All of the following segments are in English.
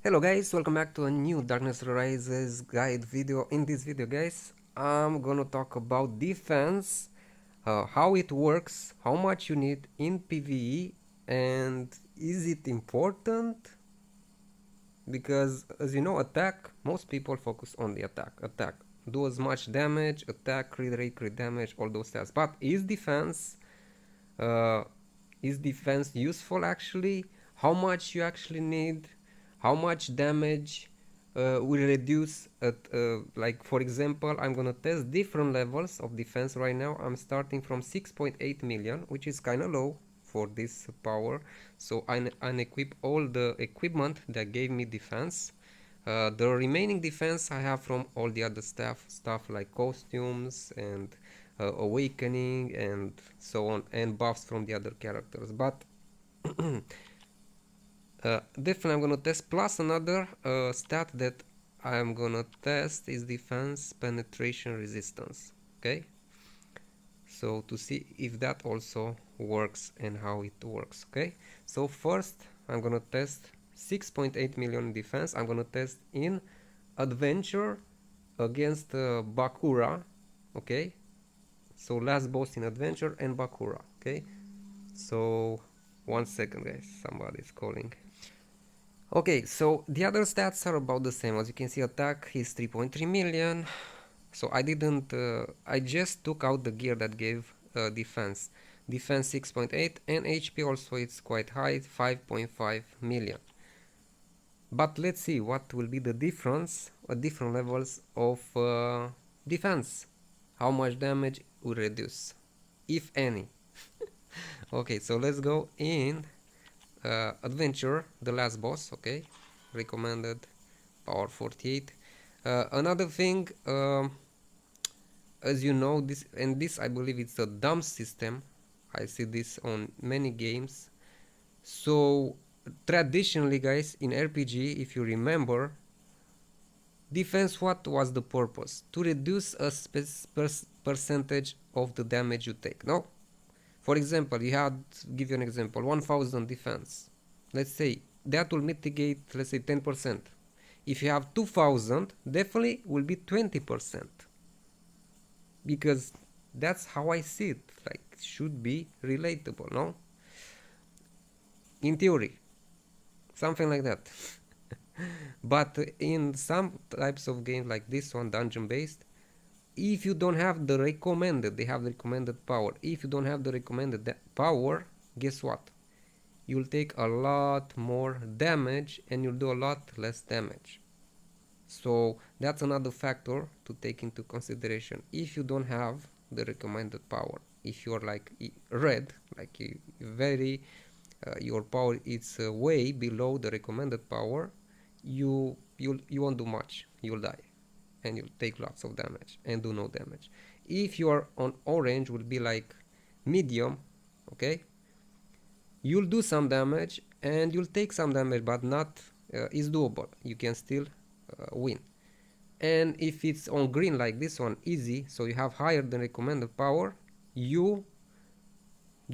Hello guys, welcome back to a new Darkness Rises guide video. In this video guys, I'm gonna talk about defense, how it works, how much you need in PvE, and is it important? Because as you know, attack, most people focus on the attack, do as much damage, attack, crit rate, crit damage, all those stats. But uh, is defense useful actually? How much you actually need? How much damage will reduce at, like for example, I'm gonna test different levels of defense right now. I'm starting from 6.8 million, which is kind of low for this power, so I unequip all the equipment that gave me defense. The remaining defense I have from all the other stuff like costumes and awakening and so on, and buffs from the other characters. But definitely I'm gonna test, plus another stat that I'm gonna test is defense penetration resistance. Okay, so to see if that also works and how it works. Okay, so first I'm gonna test 6.8 million defense. I'm gonna test in adventure against Bakura. Okay, so last boss in adventure and Bakura. Okay, so 1 second guys, somebody's calling. Okay, so the other stats are about the same. As you can see, attack is 3.3 million. So I just took out the gear that gave defense. Defense 6.8 and HP also it's quite high, 5.5 million. But let's see what will be the difference at different levels of defense. How much damage will reduce, if any. Okay, so let's go in adventure, the last boss. Okay, recommended power 48. Another thing, as you know, this I believe it's a dumb system. I see this on many games. So traditionally guys, in RPG, if you remember, defense, what was the purpose? To reduce a percentage of the damage you take. No, for example, you had, give you an example, 1000 defense. Let's say that will mitigate, let's say 10%. If you have 2000, definitely will be 20%. Because that's how I see it. Like, it should be relatable, no? In theory, something like that. But in some types of games like this one, dungeon based, if you don't have the recommended, they have the recommended power. If you don't have the recommended power, guess what? You'll take a lot more damage and you'll do a lot less damage. So that's another factor to take into consideration. If you don't have the recommended power, if you're like red, like very your power is way below the recommended power, you won't do much. You'll die and you'll take lots of damage and do no damage. If you are on orange, will be like medium. Okay, you'll do some damage and you'll take some damage, but not is doable. You can still win. And if it's on green like this one, easy, so you have higher than recommended power, you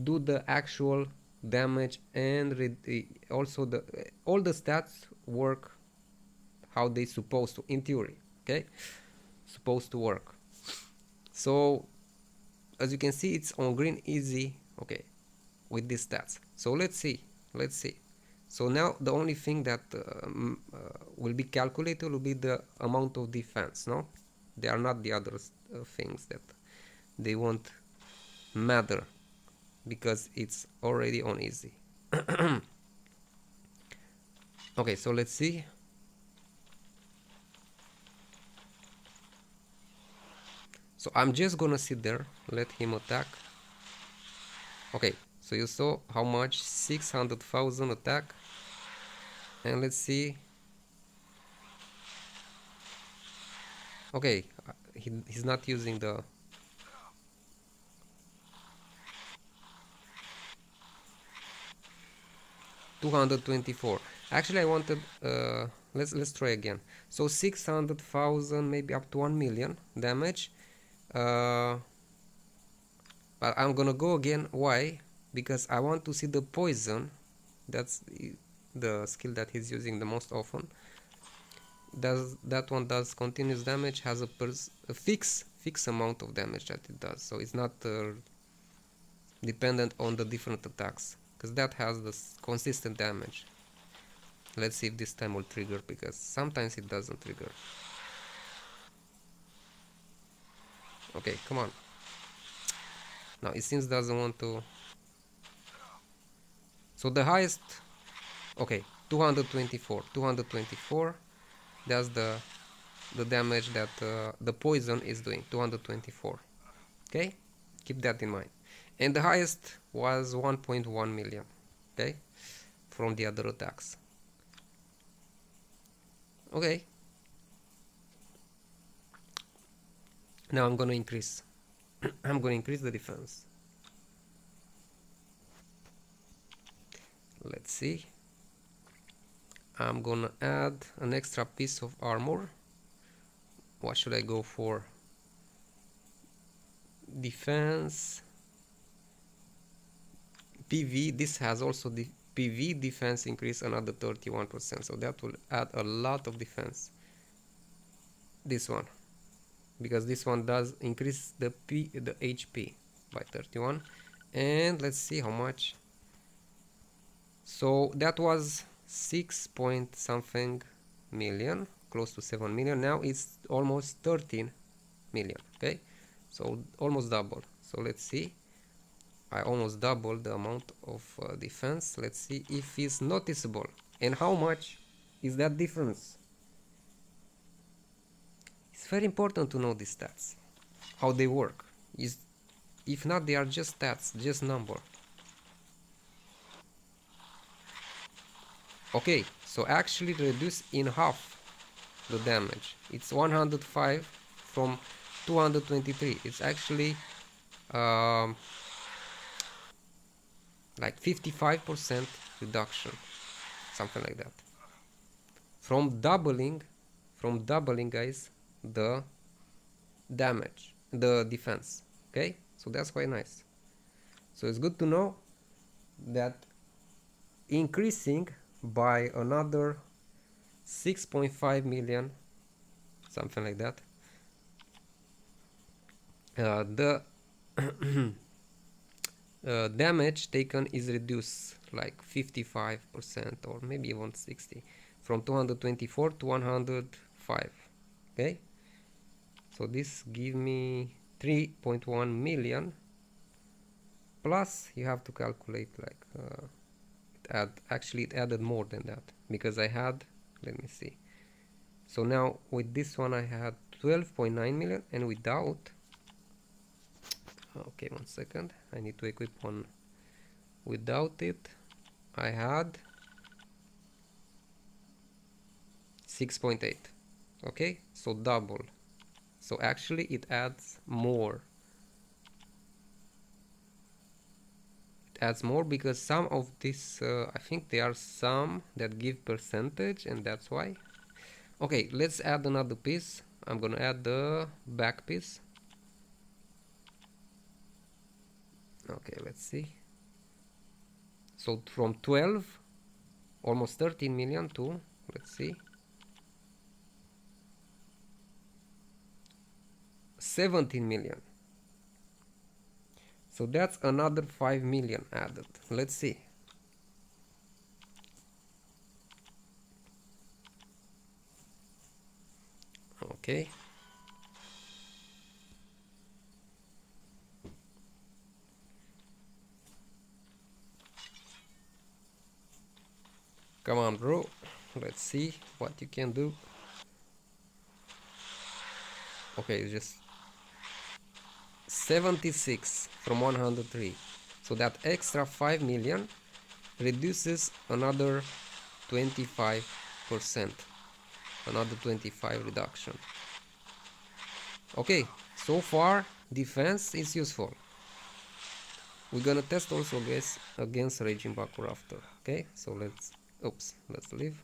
do the actual damage and also the all the stats work how they supposed to, in theory. Okay, supposed to work. So as you can see, it's on green, easy. Okay, with these stats. So let's see. So now the only thing that will be calculated will be the amount of defense. No, they are not the other things that they won't matter because it's already on easy. Okay, so let's see. So I'm just gonna sit there, let him attack. Okay, so you saw how much, 600,000 attack. And let's see. Okay, he's not using the 224. Actually I wanted let's try again. So 600,000, maybe up to 1 million damage. But I'm gonna go again. Why? Because I want to see the poison. That's the skill that he's using the most often. That one does continuous damage, has a fixed amount of damage that it does, so it's not dependent on the different attacks, because that has this consistent damage. Let's see if this time will trigger, because sometimes it doesn't trigger. Okay, come on. Now it seems doesn't want to. So the highest, okay, 224. That's the damage that the poison is doing, 224. Okay, keep that in mind. And the highest was 1.1 million. Okay, from the other attacks. Okay. Now I'm gonna increase. I'm gonna increase the defense. Let's see. I'm gonna add an extra piece of armor. What should I go for? Defense. PV. This has also the PV defense increase another 31%. So that will add a lot of defense. This one. Because this one does increase the HP by 31. And let's see how much. So that was 6 point something million, close to 7 million. Now it's almost 13 million. Okay, so almost double. So let's see. I almost doubled the amount of defense. Let's see if it's noticeable and how much is that difference. It's very important to know these stats, how they work. If not, they are just stats, just number. Okay, so actually reduce in half the damage. It's 105 from 223. It's actually like 55% reduction, something like that. From doubling, guys, the damage, the defense. Okay, so that's quite nice. So it's good to know that increasing by another 6.5 million, something like that, the damage taken is reduced like 55% or maybe even 60, from 224 to 105. Okay, so this give me 3.1 million, plus you have to calculate like it added more than that, because I had, let me see, so now with this one I had 12.9 million, and without, okay, 1 second, I need to equip one. Without it I had 6.8. okay, so double. So actually it adds more. It adds more because some of this I think there are some that give percentage, and that's why. Okay, let's add another piece. I'm gonna add the back piece. Okay, let's see. So from 12, almost 13 million to, let's see, 17 million. So that's another 5 million added. Let's see. Okay. Come on, bro. Let's see what you can do. Okay, it's just 76 from 103. So that extra 5 million reduces another 25%. Another 25 reduction. Okay, so far defense is useful. We're gonna test also against Raging Baku after. Okay, so let's leave.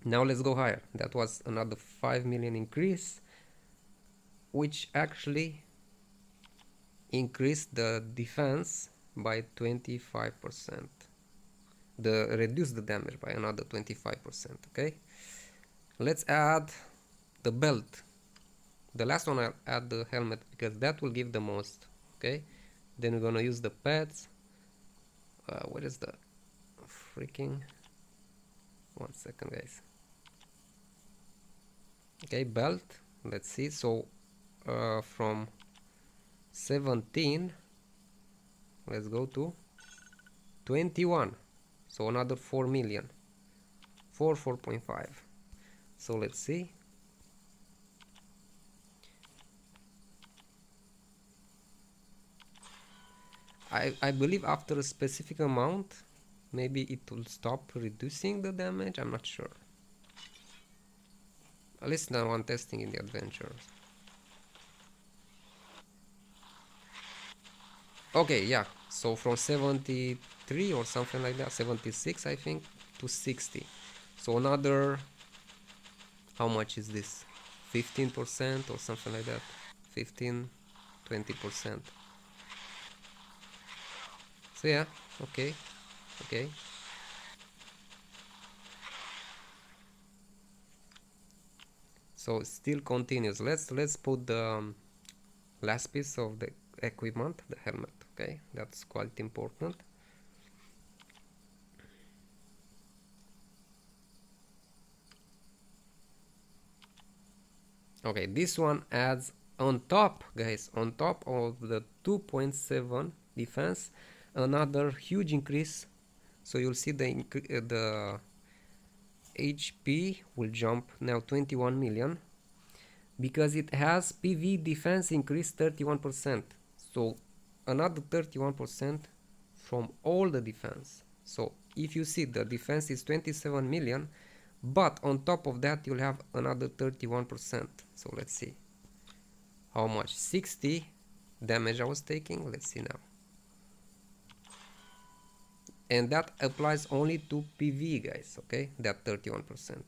Now let's go higher. That was another 5 million increase, which actually increased the defense by 25%. Reduce the damage by another 25%. Okay, let's add the belt. The last one I'll add the helmet because that will give the most. Okay, then we're gonna use the pads. What is the freaking 1 second, guys? Okay, belt, let's see. So from 17 let's go to 21, so another 4 million, 4.5. So let's see. I believe after a specific amount maybe it will stop reducing the damage. I'm not sure. At least now I'm testing in the adventures. Okay, yeah, so from 73 or something like that, 76 I think, to 60. So another, how much is this? 15% or something like that. 15, 20%. So yeah, okay, okay. So it still continues. Let's put the last piece of the equipment, the helmet. Okay, that's quite important. Okay, this one adds on top, guys, on top of the 2.7 defense, another huge increase. So you'll see the HP will jump now 21 million because it has PV defense increase 31%. So another 31% from all the defense. So if you see the defense is 27 million, but on top of that you'll have another 31%. So let's see how much. 60 damage I was taking. Let's see now. And that applies only to PV, guys, okay? That 31%.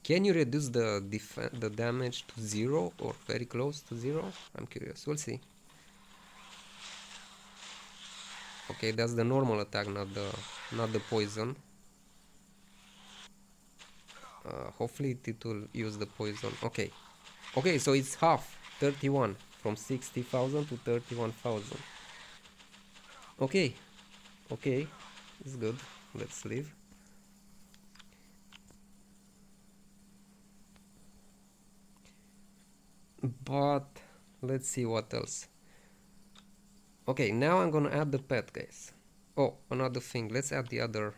Can you reduce the damage to 0 or very close to 0? I'm curious. We'll see. Okay, that's the normal attack, not the poison. Hopefully it will use the poison. Okay. Okay, so it's half. 31 from 60,000 to 31,000. Okay. Okay. It's good. Let's leave. But let's see what else. Okay, now I'm gonna add the pet, guys. Oh, another thing. Let's add the other.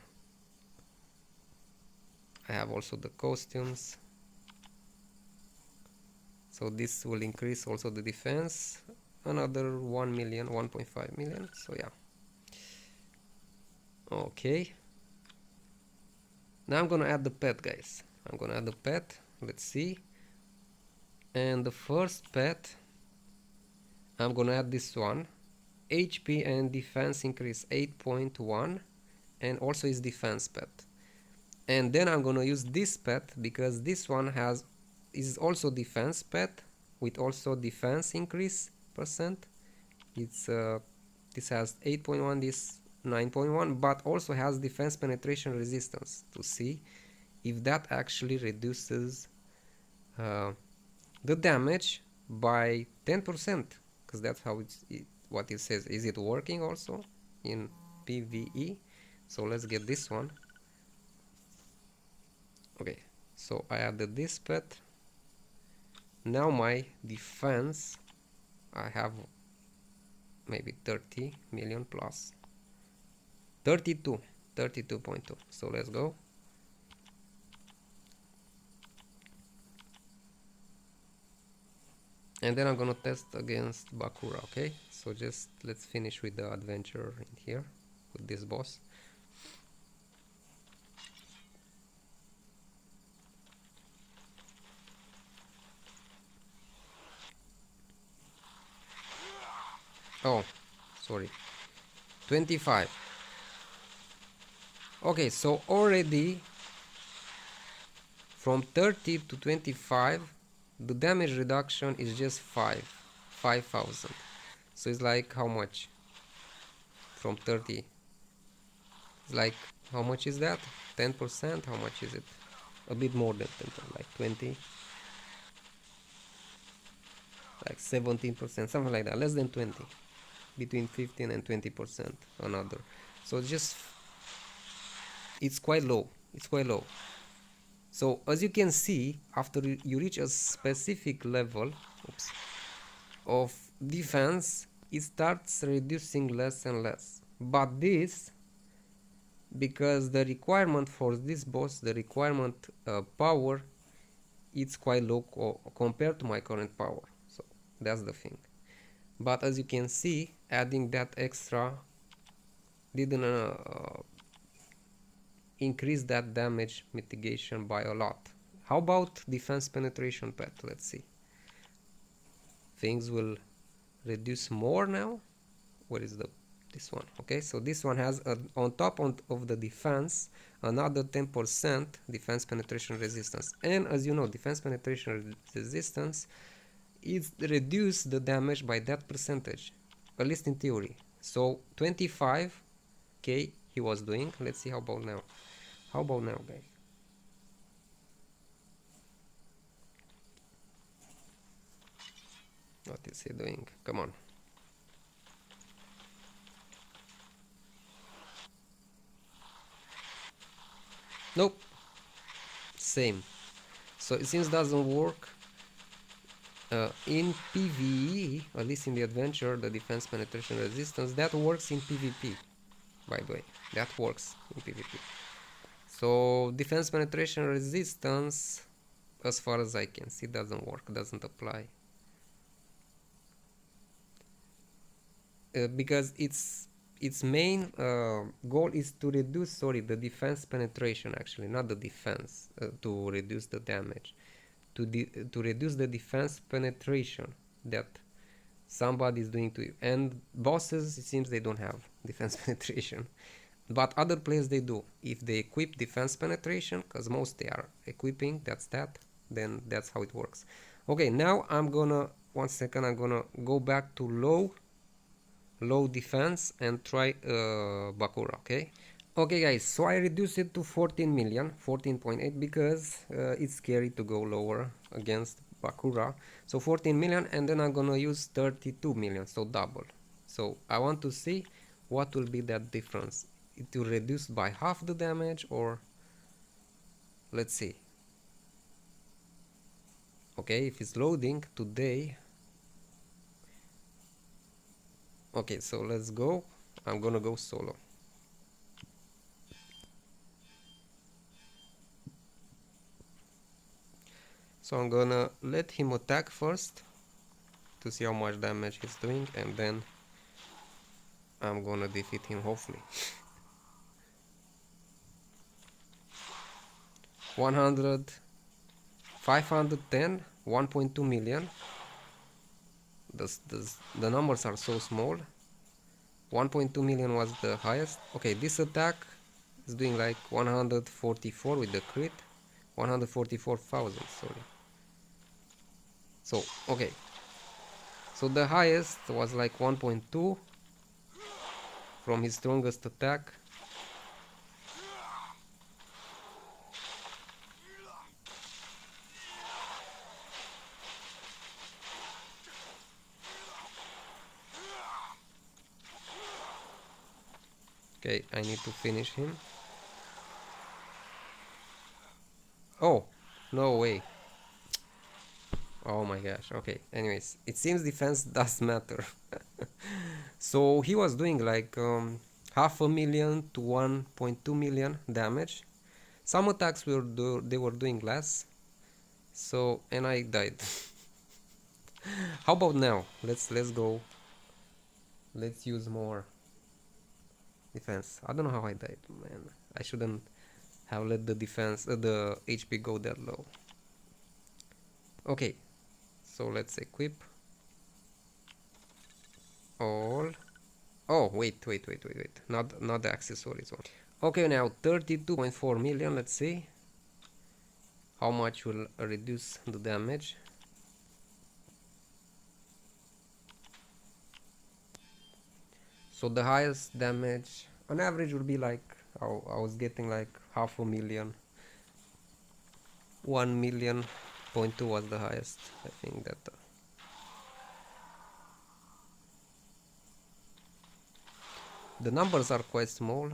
I have also the costumes. So this will increase also the defense. Another 1 million, 1.5 million. So yeah. Okay. Now I'm gonna add the pet, guys. I'm gonna add the pet. Let's see. And the first pet, I'm gonna add this one. HP and defense increase 8.1, and also is defense pet. And then I'm gonna use this pet because this one is also defense pet with also defense increase percent. It's this has 8.1, this 9.1, but also has defense penetration resistance to see if that actually reduces the damage by 10%, because that's how what it says. Is it working also in PvE? So let's get this one. Okay, so I added this pet. Now my defense, I have maybe 30 million plus 32.2. So let's go. And then I'm gonna test against Bakura. Okay, so just let's finish with the adventure in here with this boss. Oh, sorry, 25. Okay, so already from 30 to 25 the damage reduction is just 5 5,000. So it's like how much from 30? It's like, how much is that? 10%? How much is it? A bit more than 10%, like 20, like 17%, something like that, less than 20, between 15 and 20% another. So it's quite low. It's quite low. So as you can see, after you reach a specific level, oops, of defense, it starts reducing less and less. But this, because the requirement for this boss, the requirement power, it's quite low compared to my current power. So that's the thing. But as you can see, adding that extra didn't increase that damage mitigation by a lot. How about defense penetration pet? Let's see. Things will reduce more now. What is this one? Okay, so this one has on top of the defense another 10% defense penetration resistance, and as you know, defense penetration resistance is reduce the damage by that percentage, at least in theory. So 25k he was doing. Let's see how about now. How about now, guys? What is he doing? Come on. Nope. Same. So it seems doesn't work. In PvE, at least in the adventure, the defense penetration resistance, that works in PvP, by the way. That works in PvP. So defense penetration resistance, as far as I can see, doesn't work, doesn't apply. Because its main goal is to reduce, the defense penetration, actually, not the defense, to reduce the damage. To reduce the defense penetration that somebody is doing to you. And bosses, it seems they don't have defense penetration, but other players they do. If they equip defense penetration, because most they are equipping that, then that's how it works. Okay, now I'm gonna, 1 second, I'm gonna go back to low defense and try Bakura. Okay guys, so I reduced it to 14 million, 14.8, because it's scary to go lower against Bakura. So 14 million, and then I'm gonna use 32 million, so double. So I want to see what will be that difference. It will reduce by half the damage, or let's see. Okay, if it's loading today. Okay, so let's go. I'm gonna go solo. So I'm gonna let him attack first to see how much damage he's doing, and then I'm gonna defeat him, hopefully. 100, 510, 1.2 million. The numbers are so small. 1.2 million was the highest. Okay, this attack is doing like 144 with the crit. 144,000, sorry. So, okay. So the highest was like 1.2 from his strongest attack. Okay, I need to finish him. Oh, no way. Oh my gosh, okay. Anyways, it seems defense does matter. So he was doing like 500,000 to 1.2 million damage. Some attacks they were doing less. So, and I died. How about now? Let's go. Let's use more defense. I don't know how I died, man. I shouldn't have let the defense, the HP go that low. Okay, so let's equip all. Oh, wait. Not the accessories one. Okay, now 32.4 million. Let's see how much will reduce the damage. So the highest damage on average would be like I was getting like 500,000. 1,000,000.2 was the highest. I think that the numbers are quite small.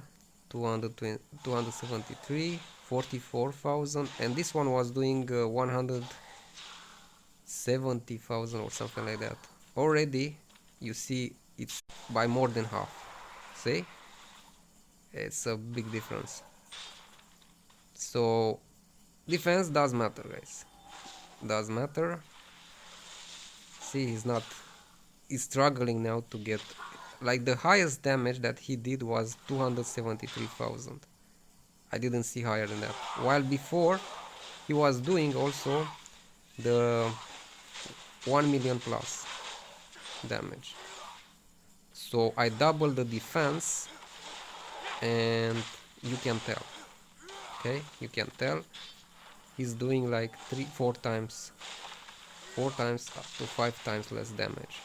220, 273, 44,000, and this one was doing 170,000 or something like that. Already you see it's by more than half. See, it's a big difference. So defense does matter, guys, does matter. See, he's struggling now to get, like, the highest damage that he did was 273,000. I didn't see higher than that, while before he was doing also the 1 million plus damage. So I doubled the defense, and you can tell, okay, you can tell he's doing like 4 times up to 5 times less damage.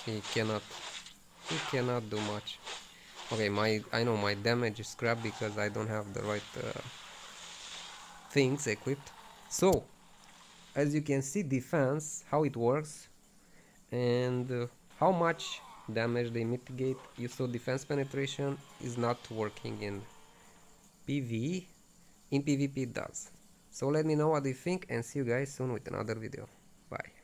He cannot do much. Okay, I know my damage is crap because I don't have the right things equipped. So as you can see, defense, how it works, and how much damage they mitigate. You saw defense penetration is not working in PvE. In PvP it does. So let me know what you think, and see you guys soon with another video. Bye.